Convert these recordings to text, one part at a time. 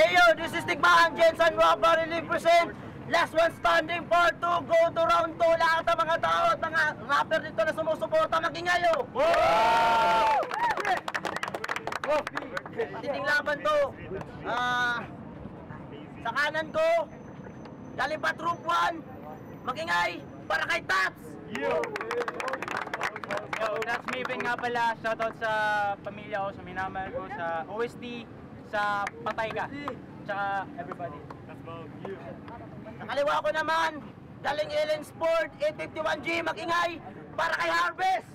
Hey yo, this is Tigmaan Jensen Wapari represent Last One Standing Part 2, go to round 2. Lahat ng mga tao at mga rapper dito na sumusuporta, magingayo! Matinding laban to. Sa kanan ko, Dalipat Troop 1, magingay para kay Tats! Yo, that's Maven nga pala. Shoutout sa pamilya ko, sa minamahal ko, sa OST, sa Patay Ka, tsaka everybody. That's about you. Sa kaliwa ko naman, Galing Ellen Sport, 851G, magingay para kay Harvest!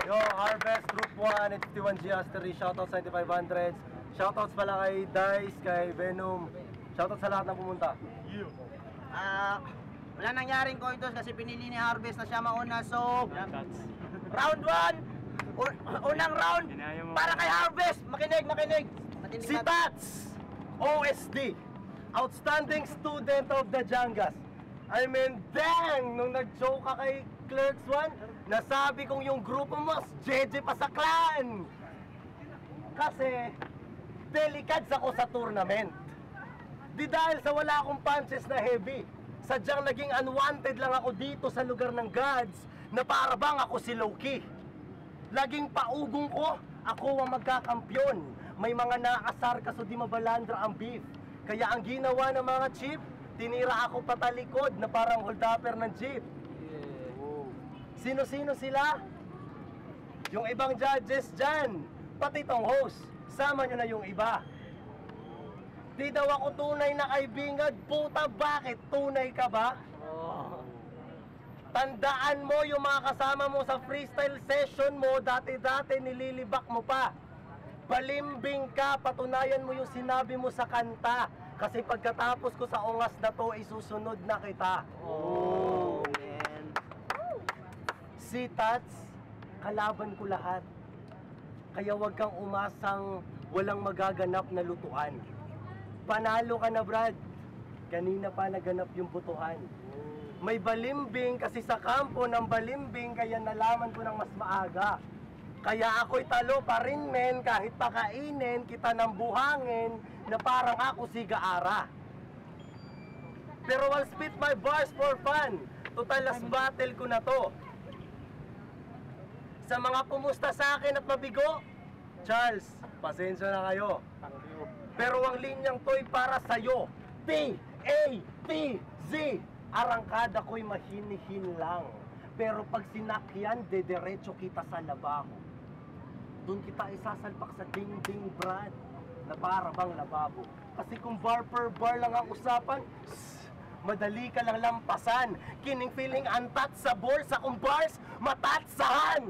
Yo, Harvest, Troop 1, 851G, Astery, shoutout sa 9500s. Shoutouts pala kay Dice, kay Venom. Shoutout sa lahat ng pumunta. You. Wala nangyaring coitus kasi pinili ni Harvest na siya mauna. So, round 1, unang round para kay Harvest. Makinig. Si Tats, OSD, Outstanding Student of the Jangas. I mean, dang! Nung nag-joke ka kay Clerks 1, nasabi kong yung grupo mo, JJ pa sa clan! Kasi, delicate ako sa tournament. Di dahil sa wala akong punches na heavy. Sadyang naging unwanted lang ako dito sa lugar ng gods na para bang ako si Loki. Laging paugong ko, ako ang magkakampyon. May mga nakasar kaso di mabalandra ang beef. Kaya ang ginawa ng mga chief, tinira ako patalikod na parang hold-upper ng jeep. Sino-sino sila? Yung ibang judges dyan, pati tong host. Sama nyo na yung iba. Di daw ako tunay na kaibigan. Puta, bakit? Tunay ka ba? Tandaan mo yung mga kasama mo sa freestyle session mo, dati-dati nililibak mo pa. Balimbing ka, patunayan mo yung sinabi mo sa kanta. Kasi pagkatapos ko sa ongas na to, isusunod na kita. Oh, man. Si Tats, kalaban ko lahat. Kaya wag kang umasang walang magaganap na lutuan. Panalo ka na, Brad. Kanina pa naganap yung butuhan. May balimbing kasi sa kampo ng balimbing, kaya nalaman ko ng mas maaga. Kaya ako'y talo pa rin, men, kahit pakainin kita ng buhangin na parang ako si Gaara. Pero I'll spit my bars for fun. Total last battle ko na to. Sa mga pumusta sa akin at mabigo, Charles, pasensya na kayo. Pero ang linyang to'y para sa'yo. T-A-T-Z. Arangkada ko'y mahinihin lang. Pero pag sinakyan, dederecho kita sa labako. Doon kita isasalpak sa ding-ding, Brad, na para bang lababo. Kasi kung bar per bar lang ang usapan, madali ka lang lampasan. Kining feeling antat sa bolsa kung bars, matatsahan.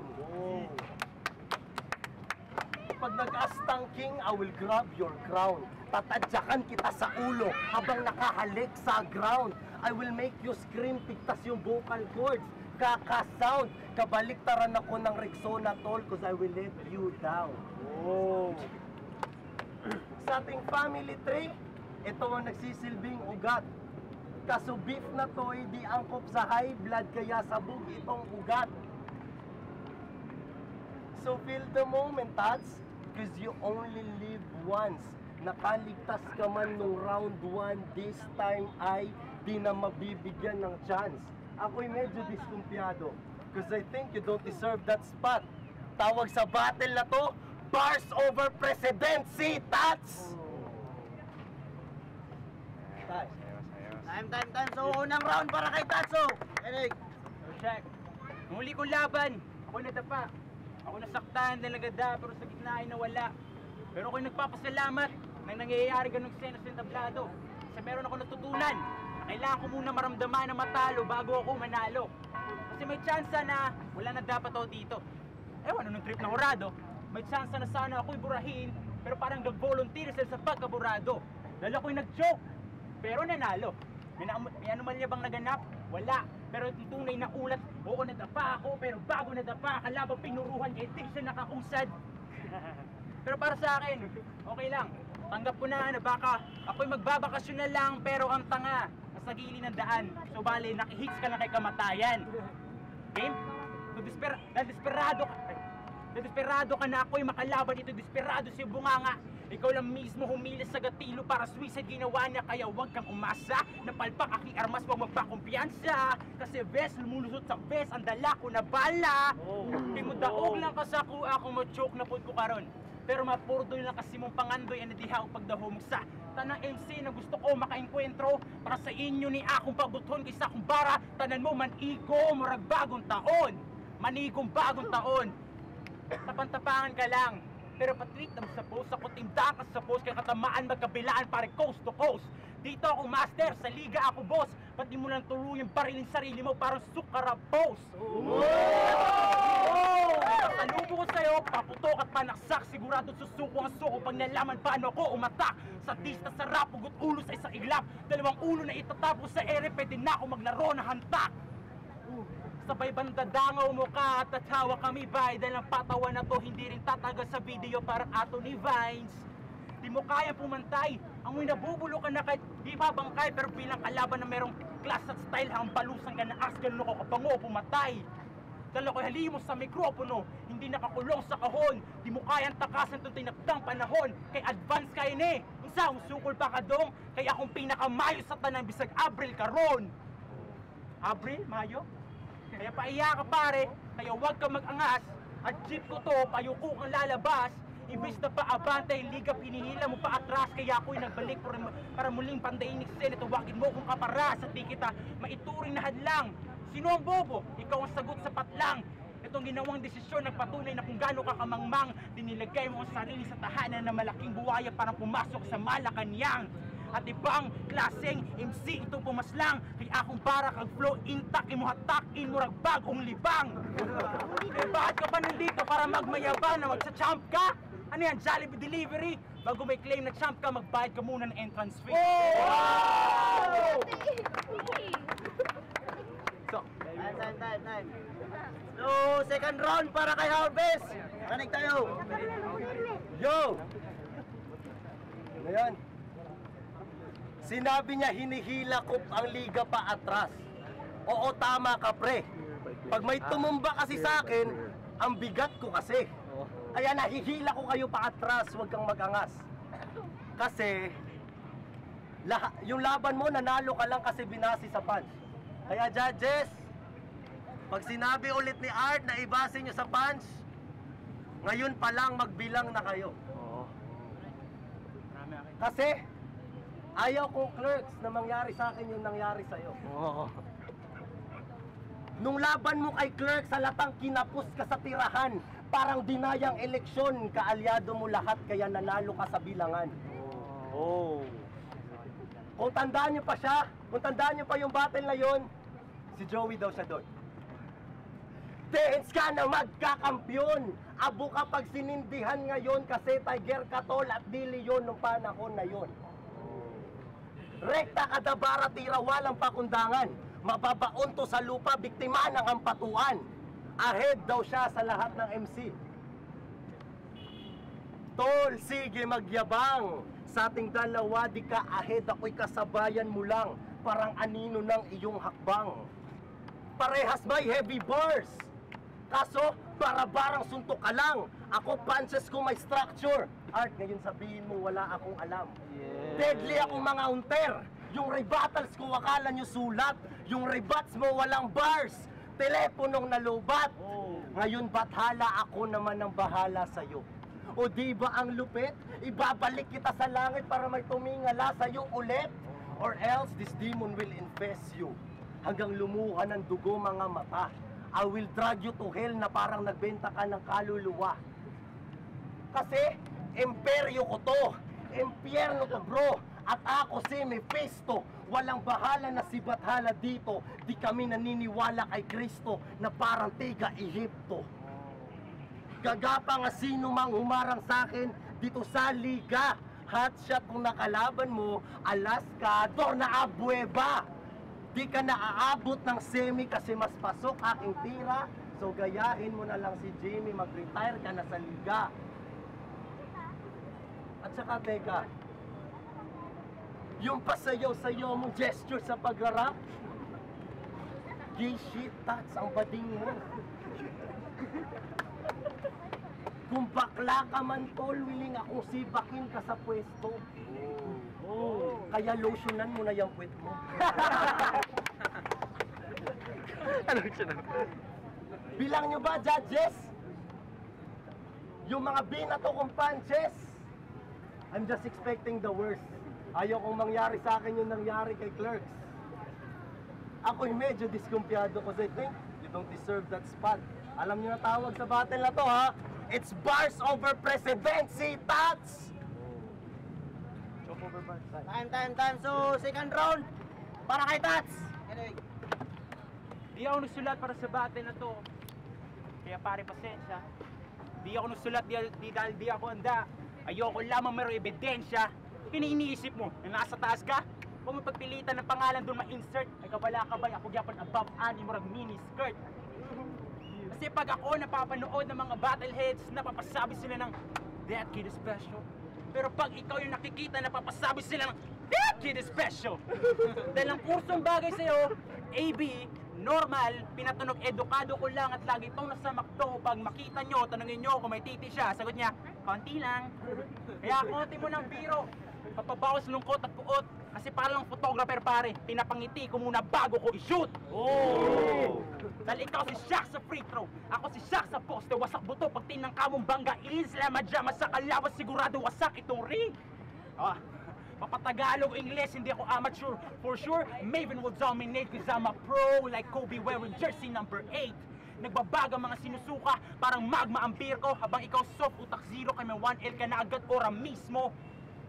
Pag nag-astang king, I will grab your crown. Tatadyakan kita sa ulo habang nakahalik sa ground. I will make you scream, pigtas yung vocal cords. Kaka-sound, kabaliktaran ako ng Rexona tol, cause I will let you down. Sa ating family tree, ito ang nagsisilbing ugat. Kaso beef na to, di angkop sa high blood, kaya sabog itong ugat. So feel the moment, Tats, cause you only live once. Nakaligtas ka man nung round 1, this time ay di na mabibigyan ng chance. Ako'y medyo diskumpiyado cause I think you don't deserve that spot. Tawag sa battle na to, bars over presidency, Tats! Time. So, unang round para kay Tatso. Enig. Check. Muli kong laban, ako nadapa. Ako nasaktan, nalagada, pero sa gitna ay nawala. Pero ako'y nagpapasalamat na nangyayari ganung eksena sa entablado. Kasi meron ako natutunan. Kailangan ko muna maramdaman na matalo bago ako manalo. Kasi may tsansa na wala na dapat ako dito. Ewan, nung trip na hurado, may tsansa na sana ako'y burahin, pero parang nag-volunteer sila sa pagkaburado. Dahil ako'y nag-joke, pero nanalo. May anomalya bang naganap? Wala. Pero yung tunay na ulat, oo nadapa ako, pero bago nadapa, kalabang pinuruhan, eh di siya nakakusad. Pero para sa akin, okay lang. Tanggap ko na baka ako'y magbabakasyon na lang, pero ang tanga, nasa gilid ng daan. So bale, nakihits ka lang kay kamatayan. Game? Kung desperado ka na ako'y makalaban ito, desperado si bunganga. Ikaw lang mismo humilas sa gatilo para suicide ginawa niya. Kaya huwag kang umasa na palpak aking armas, huwag magpakumpiyansa. Kasi bes, lumulusot sa bes, ang dala ko na bala. Timudaog lang kasako ako mo-choke na po ko karon. Pero mapurdoy lang kasi mong pangandoy ang nadihaw pagdahom sa tanang MC na gusto ko makaenkwentro para sa inyo ni akong pabuton kaysa akong bara. Tanan mo manigo, murag bagong taon. Manigong bagong taon. Tapan-tapangan ka lang. Pero patweet na mo sa post, ako tinda ka sa post, kaya katamaan magkabilaan pare coast to coast. Dito ako master, sa liga ako boss. Pati mo lang tuluyang barilin sarili mo parang sukara boss. Salubo ko sa'yo, paputok at panaksak. Sigurado susuko ang suko pag nalaman paano ko umatak. Sa tista sa rap, ugot ulo sa isang iglap. Dalawang ulo na itatapos sa ere, pwede na ako maglaro na hantak. Sabay bandadangaw mo ka at tatawa kami bay. Dahil ang patawa na to hindi rin tatagal sa video parang ato ni Vines. Di mo kaya pumantay. Amoy nabubulo ka na kahit di babangkay. Pero bilang kalaban na merong class at style, hang balusan ka na as ganun ako kapango pumatay. Dala ko'y halimos sa mikropono, hindi nakakulong sa kahon. Di mo kayang takasan itong tinakdang panahon. Kay advance kayo ni, isa sukol pa ka dong. Kaya akong pinakamayo sa tanang bisag Abril karon. Abril? Mayo? Kaya paiya ka pare, kaya huwag ka mag-angas. At jeep ko to, payuko kang lalabas. Ibis na pa abante, liga pinihila mo pa atras. Kaya ako'y nagbalik para muling pandayin ni Sen. Tawagin mo kung kaparas at di kita maituring na hadlang. Sino ang bobo? Ikaw ang sagot sa patlang. Itong ginawang desisyon nagpatunay na kung gaano ka kamangmang. Dinilagay mo ang sarili sa tahanan na malaking buhaya para pumasok sa Malacanang. At ibang klaseng MC ito pumaslang. Kaya akong para kag flow intact, imuhatakin mo bagong libang. Eh bakit ka pa nandito para magmayabang na magsa-champ ka? Ano yan, Jollibee delivery? Bago may claim na champ ka, magbayad ka muna ng entrance fee. Wow! So, Time. So, second round para kay Harvest. Kanig tayo. Yo! Ano yan? Sinabi niya hinihila ko ang liga pa atras. Oo, tama ka pre. Pag may tumumba kasi sa akin, ang bigat ko kasi. Kaya nahihila ko kayo pa atras, huwag kang mag-angas. Kasi, yung laban mo, nanalo ka lang kasi binasi sa punch. Kaya judges, pag sinabi ulit ni Art na ibase nyo sa punch, ngayon pa lang magbilang na kayo. Kasi, ayaw kong clerks na mangyari sa akin yung nangyari sa'yo. Nung laban mo kay clerks, halatang kinapos ka sa tirahan. Parang dinayang eleksyon, kaalyado mo lahat kaya nanalo ka sa bilangan. Kung tandaan nyo pa siya, kung tandaan nyo pa yung battle na yon, si Joey daw siya doon. Dance ka na magkakampyon. Abo ka pag sinindihan ngayon kasi Tiger Katol at Di Leon nung panahon na yon. Rekta kadabara tira walang pakundangan. Mababaon to sa lupa, biktima ng ampatuan. Ahead daw siya sa lahat ng MC. Tol, sige magyabang. Sa ating dalawa, di ka ahead, ako'y kasabayan mo lang. Parang anino ng iyong hakbang. Parehas may heavy bars. Kaso, para-barang suntok ka lang. Ako punches ko may structure. Art, ngayon sabihin mo wala akong alam. Deadly akong mga unter. Yung rebuttals ko akala nyo sulat. Yung rebats mo walang bars. Teleponong nalubat. Ngayon bathala ako naman ang bahala sa'yo. O di ba ang lupit? Ibabalik kita sa langit para may tumingala sa'yo ulit. Or else this demon will infest you. Hanggang lumuha ng dugo mga mata. I will drag you to hell na parang nagbenta ka ng kaluluwa. Kasi, imperyo ko to. Impyerno to bro. At ako si Mephisto. Walang bahala na si Bathala dito. Di kami naniniwala kay Kristo na parang tiga Ehipto. Gagapa nga sino mang humarang sa akin dito sa liga. Hotshot kung nakalaban mo, Alaska, Dorna Abueva. Di ka naaabot ng semi kasi mas pasok aking tira. So gayahin mo na lang si Jimmy, mag-retire ka na sa liga. At saka teka, yung pasayaw-sayaw mong gesture sa pag-rap, gay shit, tats ang bading mo. Kung bakla ka man, tol, willing akong sibakin ka sa pwesto. Kaya lotionan mo na yung puwet mo. Bilang nyo ba, judges? Yung mga binato kong punches? I'm just expecting the worst. Ayaw kong mangyari sa akin yung nangyari kay Clerks. Ako'y medyo diskumpiyado kasi I think you don't deserve that spot. Alam nyo na tawag sa battle na to, ha? It's bars over presidency, Tats! Time. So, second round. Para kay Tats. Di ako nagsulat para sa battle na to. Kaya pare, pasensya. Di ako nagsulat dahil di ako handa. Ayoko lamang mayroong ebidensya. Iniisip mo na nasa taas ka? Huwag mo pagpilitan ng pangalan doon ma-insert. Ay kabala ka ba? Ako gyapon above ani mo mini skirt. Kasi pag ako napapanood ng mga battleheads, napapasabi sila ng that kid is special. Pero pag ikaw yung nakikita, napapasabi sila ng that kid is special. Dahil ang kursong bagay sa'yo, AB, normal, pinatunog, edukado ko lang at lagi itong nasa McDo. Pag makita nyo, tanungin nyo kung may titi siya. Sagot niya, konti lang. Kaya konti mo ng biro. Papabawas lungkot at puot. Kasi parang photographer pare, pinapangiti ko muna bago ko i-shoot. Dahil ikaw si Shaq sa free throw. Ako si Shaq sa poste, wasak buto. Pag tinangka mong banggain, sila madya sa kalaban, sigurado wasak itong ring. Papatagalog English, hindi ako amateur. For sure, Maven will dominate cause I'm a pro like Kobe wearing jersey number 8. Nagbabaga mga sinusuka, parang magma ang beer ko. Habang ikaw soft, utak zero, kay may 1L ka na agad ora mismo.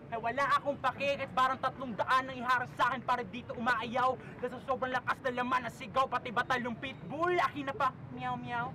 Eh wala akong pake, kahit parang 300 nang iharang sa akin para dito umaayaw. Dahil sa sobrang lakas na laman na sigaw, pati batalyong pitbull, akin na pa, meow meow.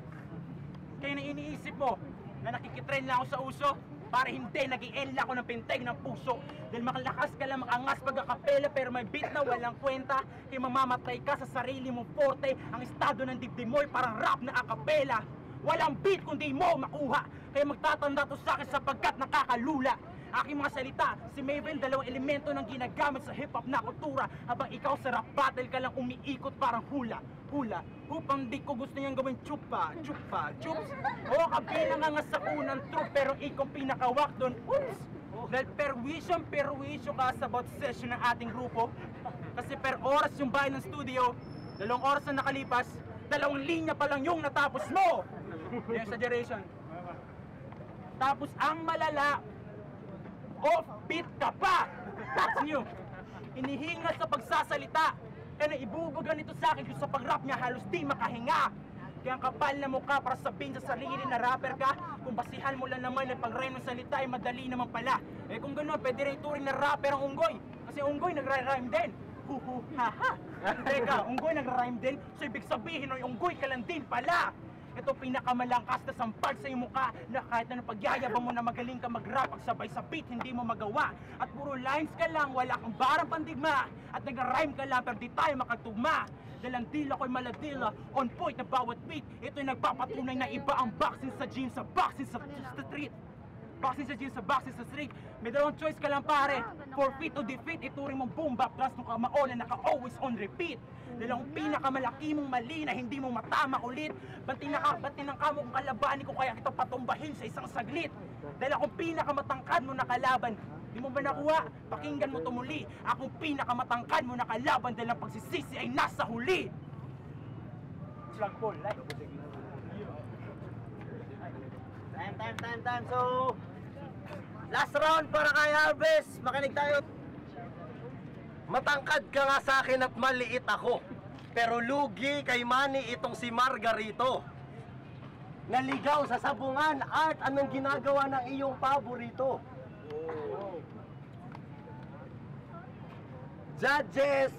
Kaya na iniisip mo, na nakikitrain lang ako sa uso, para hindi nag-i-end ako ng pinteg ng puso. Dahil makalakas ka lang makangas pagkakapela, pero may beat na walang kwenta. Kaya mamamatay ka sa sarili mong forte. Ang estado ng dibdib mo'y parang rap na akapela. Walang beat kundi mo makuha. Kaya magtatanda to sa akin sapagkat nakakalula. Aking mga salita, si Maven, dalawang elemento ng ginagamit sa hip-hop na kultura. Habang ikaw sa rap battle ka lang umiikot parang hula. Upang di ko gusto niyang gawin chupa, chups. O kabilang nga sa unang troop, pero ikaw pinakawak doon, oops. Dahil perwisyo ka sa bawat session ng ating grupo. Kasi per oras yung bahay ng studio, 2 oras na nakalipas, 2 linya pa lang yung natapos mo. Yung exaggeration. Tapos ang malala, offbeat ka pa! That's new! Inihinga sa pagsasalita. Kaya naibubuga nito sa akin kung sa pag-rap niya halos di makahinga. Kaya ang kapal na mukha para sabihin sa sarili na rapper ka. Kung basihan mo lang naman ay pag-rhyme ng salita ay madali naman pala. Eh kung gano'n, pwede rin ituring na rapper ang unggoy. Kasi unggoy nagra-rhyme din. Huhu, haha. Teka, unggoy nagra-rhyme din. So ibig sabihin ay unggoy ka lang din pala. Ito pinakamalangkas na sampal sa iyong mukha na kahit anong pagyayabang mo na magaling ka mag-rap, pagsabay sa beat, hindi mo magawa. At puro lines ka lang, wala kang barang pandigma. At nag-rhyme ka lang, pero di tayo makatugma. Dahil ang dila ko'y maladila, on point na bawat beat. Ito'y nagpapatunay na iba ang boxing sa gym, sa boxing sa street. Boxing sa gym, sa boxing sa street. May dalawang choice ka lang pare, forfeit o defeat. Ituring mong boom bap, plus nung kamaola naka-always on repeat. Dahil ang pinakamalaki mong mali na hindi mo matama ulit. Batin ng kamo kung kalabani ko, kaya kita patumbahin sa isang saglit. Dahil akong pinakamatangkad mo na kalaban. Di mo ba nakuha? Pakinggan mo tumuli. Akong pinakamatangkad mo na kalaban dahil ang pagsisisi ay nasa huli. Slug ball, like. Time. So, last round para kay Harvest. Makinig tayo. Matangkad ka nga sa akin at maliit ako. Pero lugi kay Manny itong si Margarito. Naligaw sa sabungan, art, anong ginagawa ng iyong paborito? Judges,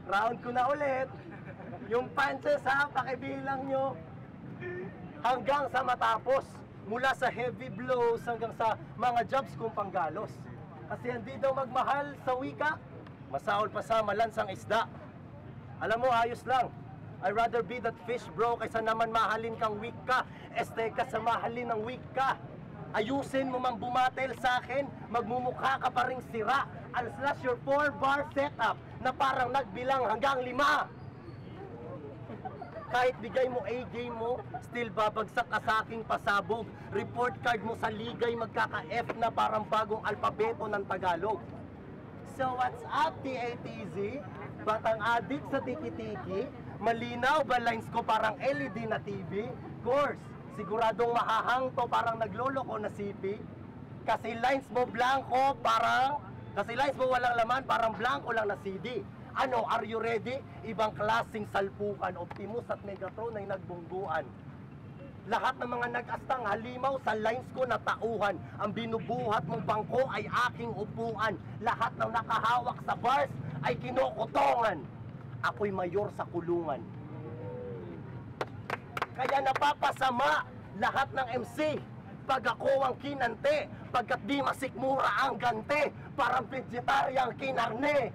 round ko na ulit. Yung punches ha, pakibilang nyo. Hanggang sa matapos. Mula sa heavy blows hanggang sa mga jobs kong panggalos. Kasi hindi daw magmahal sa wika, masaol pa sa malansang isda. Alam mo, ayos lang. I'd rather be that fish bro kaysa naman mahalin kang weak ka. Este ka sa mahalin ng weak ka. Ayusin mo mang bumatel sa akin, magmumukha ka pa ring sira. I'll slash your 4-bar setup na parang nagbilang hanggang 5. kahit bigay mo A-game mo, still babagsak ka sa aking pasabog. Report card mo sa ligay magkaka-F na parang bagong alpabeto ng Tagalog. So what's up, TATZ? Batang adik sa tiki-tiki? Malinaw ba lines ko parang LED na TV? Course, siguradong mahahang to parang nagloloko na CP. Kasi lines mo blanco parang... Kasi lines mo walang laman parang blanco lang na CD. Ano, are you ready? Ibang klaseng salpukan, Optimus at Megatron ay nagbungguan. Lahat ng mga nag-astang halimaw sa lines ko na tauhan. Ang binubuhat mong bangko ay aking upuan. Lahat ng nakahawak sa bars ay kinukutongan. Ako'y mayor sa kulungan. Kaya napapasama lahat ng MC pag ako ang kinante, pagkat di masikmura ang gante, parang vegetarian kinarne.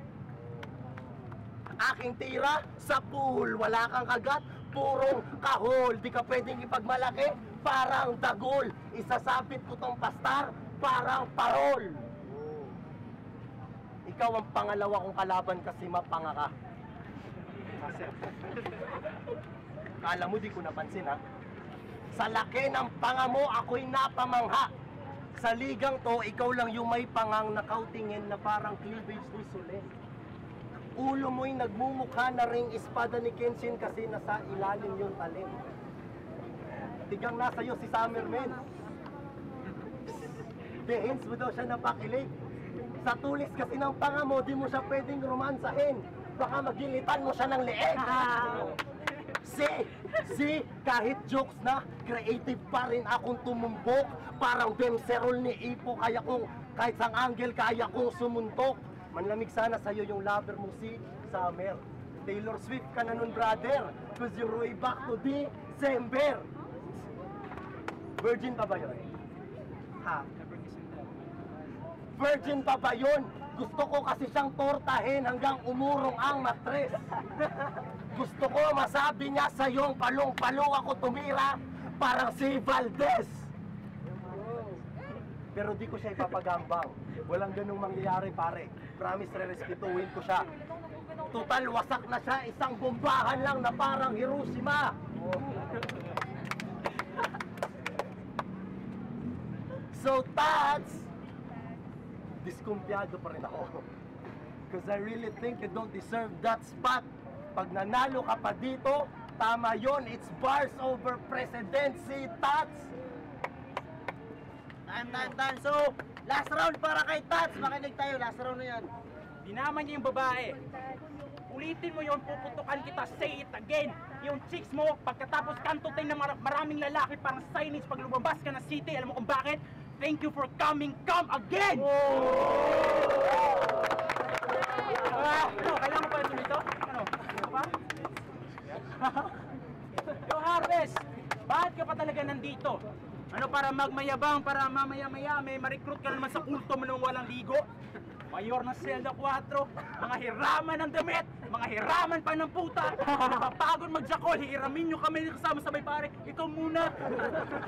Aking tira sa pool, wala kang kagat, purong kahol. Di ka pwedeng ipagmalaki, parang dagol. Isasabit ko tong pastar, parang parol. Ikaw ang pangalawa kong kalaban kasi mapanga ka. Kala mo di ko napansin ha? Sa laki ng panga mo, ako'y napamangha. Sa ligang to, ikaw lang yung may pangang nakautingin na parang cleavage ni Solen. Ulo mo'y nagmumukha na ring espada ni Kenshin kasi nasa ilalim yung talim. Tigang nasa iyo si Summerman. Behins mo daw siya napakilig. Sa tulis kasi ng panga mo, di mo siya pwedeng romansahin. Baka magilitan mo siya ng leeg. Si, kahit jokes na, creative pa rin akong tumumbok. Parang Bemserol ni Ipo, kaya kong, kahit sang angle, kaya kong sumuntok. Manlamig sana sa'yo yung lover mo si Summer. Taylor Swift ka na nun, brother. Cause you're way back to December. Virgin pa ba yun? Ha? Virgin pa ba yun? Gusto ko kasi siyang tortahin hanggang umurong ang matres. Gusto ko masabi niya sa'yong palong-palo ako tumira parang si Valdez. Pero di ko siya ipapagambang. Walang ganung mangyayari, pare. Promise, re-respetuhin ko siya. Total, wasak na siya. Isang bombahan lang na parang Hiroshima. So, Tats, diskumpiyado pa rin ako. Because I really think you don't deserve that spot. Pag nanalo ka pa dito, tama yon, it's bars over presidency, Tats. Time. So, last round para kay Tats. Makinig tayo, last round na yan. Dinaman niya yung babae. Ulitin mo yun, puputukan kita, say it again. Yung chicks mo, pagkatapos kantutin ng maraming lalaki, parang signage pag lumabas ka ng city. Alam mo kung bakit? Thank you for coming, come again! Kailangan ko pa ito dito? Ano pa? Yo, Harvest! Bakit ka pa talaga nandito? Ano, para magmayabang, para mamaya-maya may ma-recruit ka naman sa kulto mo nang walang ligo? Mayor ng Zelda 4, mga hiraman ng damit, mga hiraman pa ng puta, nakapagod magjakol, hiramin nyo kami kasama sabay pare, ikaw muna.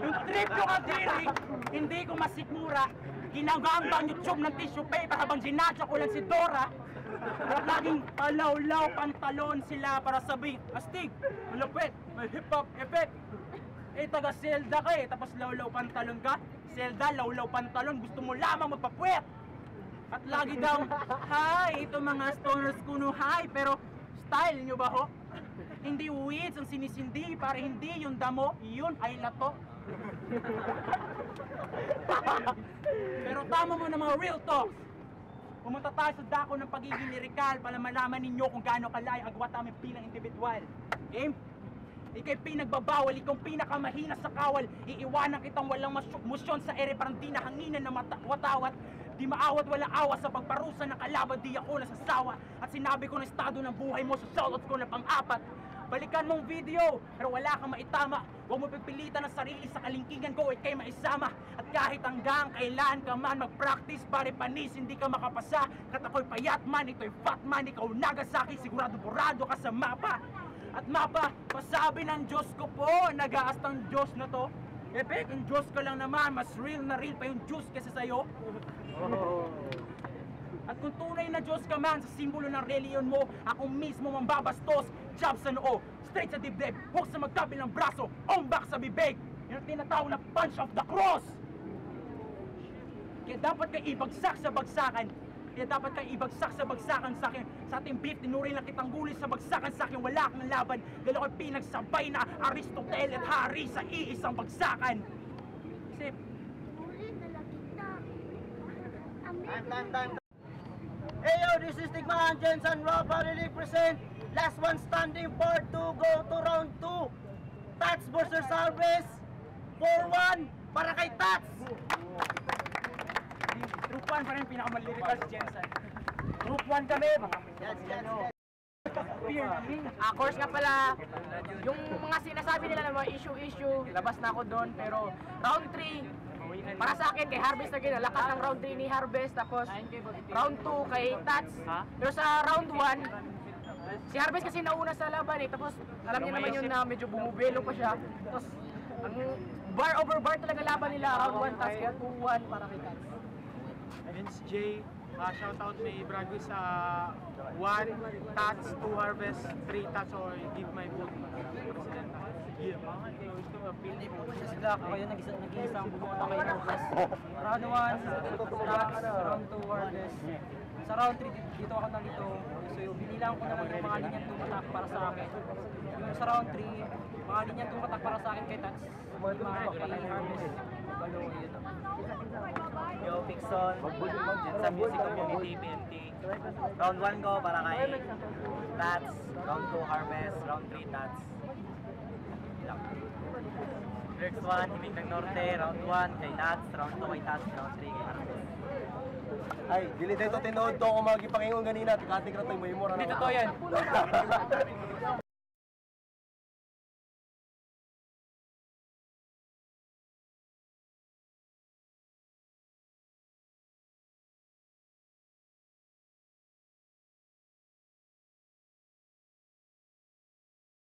Yung trip nyo kadiri, hindi ko masikmura, ginagambang yung tube ng tissue paper habang ginadya ko lang si Dora. Laging alaw-law pantalon sila para sabihin, astig, malupit, may hip-hop effect. Eh, taga Zelda ka eh, tapos law-law pantalon ka. Zelda, law-law pantalon, gusto mo lamang magpapuwet. At lagi daw, hi, ito mga stoners kuno, hi, pero style nyo ba ho? Hindi weeds ang sinisindi para hindi yung damo, yun ay lato. Pero tama mo na mga real talks. Pumunta tayo sa dako ng pagiging lirikal para malaman ninyo kung gaano kalaya agwat namin bilang individual. Game? Ika'y pinagbabawal, ikaw pinakamahina sa kawal. Iiwanan kitang walang musyon sa ere, parang di nahanginan na watawat. Di maawat, walang awa sa pagparusa ng kalaban, di ako nasasawa. At sinabi ko na estado ng buhay mo sa shoutout ko na pang-apat. Balikan mong video, pero wala kang maitama. Huwag mo pipilitan ang sarili sa kalingkingan ko, ika'y maisama. At kahit hanggang kailan ka man mag-practice, pare panis, hindi ka makapasa. Kat ako'y payat man, ito'y fat man, ikaw Nagasaki, sigurado burado ka sa mapa. At mapa, pasabi ng Diyos ko po, nag-aastang Diyos na to. Epek, ang Diyos ko lang naman, mas real na real pa yung Diyos kesa sa'yo. At kung tunay na Diyos ka man sa simbolo ng reliyon mo, ako mismo mambabastos, jab sa noo, straight sa dibdib, hook sa magkabilang braso, ombak sa bibig. Yan ang tinatawag na punch of the cross. Kaya dapat kayo ibagsak sa bagsakan. Kaya dapat kayo ibagsak sa bagsakan sa akin. Sa ating beef, tinuring lang kitang gulis sa bagsakan sa akin. Wala kang laban. Dahil ako'y pinagsabay na Aristotle at Hari sa iisang bagsakan. Isip. Time. Hey yo, this is Tigmaan Jensen Rob Harley present. Last one standing part 2, go to round 2. Tats versus Harvest. 4-1 para kay Tats. Group 1 pa rin pinakamalirical si Jensen. Group 1 kami, mga Course nga pala, yung mga sinasabi nila na mga issue, labas na ako doon. Pero round 3, para sa akin, kay Harvest na ginalakas ng round 3 ni Harvest. Tapos round 2 kay Tats. Pero sa round 1, si Harvest kasi nauna sa laban eh. Tapos alam niya naman yun na medyo bumubelo pa siya. Tapos ang bar over bar talaga laban nila. Round 1, Tats kaya 2-1 para kay Tats. Vince J, shoutout may Bragui sa 1 Tats, 2 Harvest, 3 Tats, or give my vote President. Hindi po siya sila. Ako yun, nag-iisang bumunta kay Harvest. Round 1, Tats. Round 2, Harvest. Sa round 3, dito ako nalito. So yung binilang ko naman yung mga linyang tumatak para sa akin. Yung sa round 3, mga linyang tumatak para sa akin kay Tats. Mga kay Harvest. Balo, yun. Yo, Pixon, sa Music Community, PNT. Round 1 ko para kay Tats, round 2 Harvest, round 3 Tats. Next 1, Himig ng Norte, round 1 kay Tats, round 2 kay Tats, round 3 kay Harvest. Ay, dili dito tinood to kung magipangingon ganina, tikatik ra toy mo mura. Hindi totoo yan.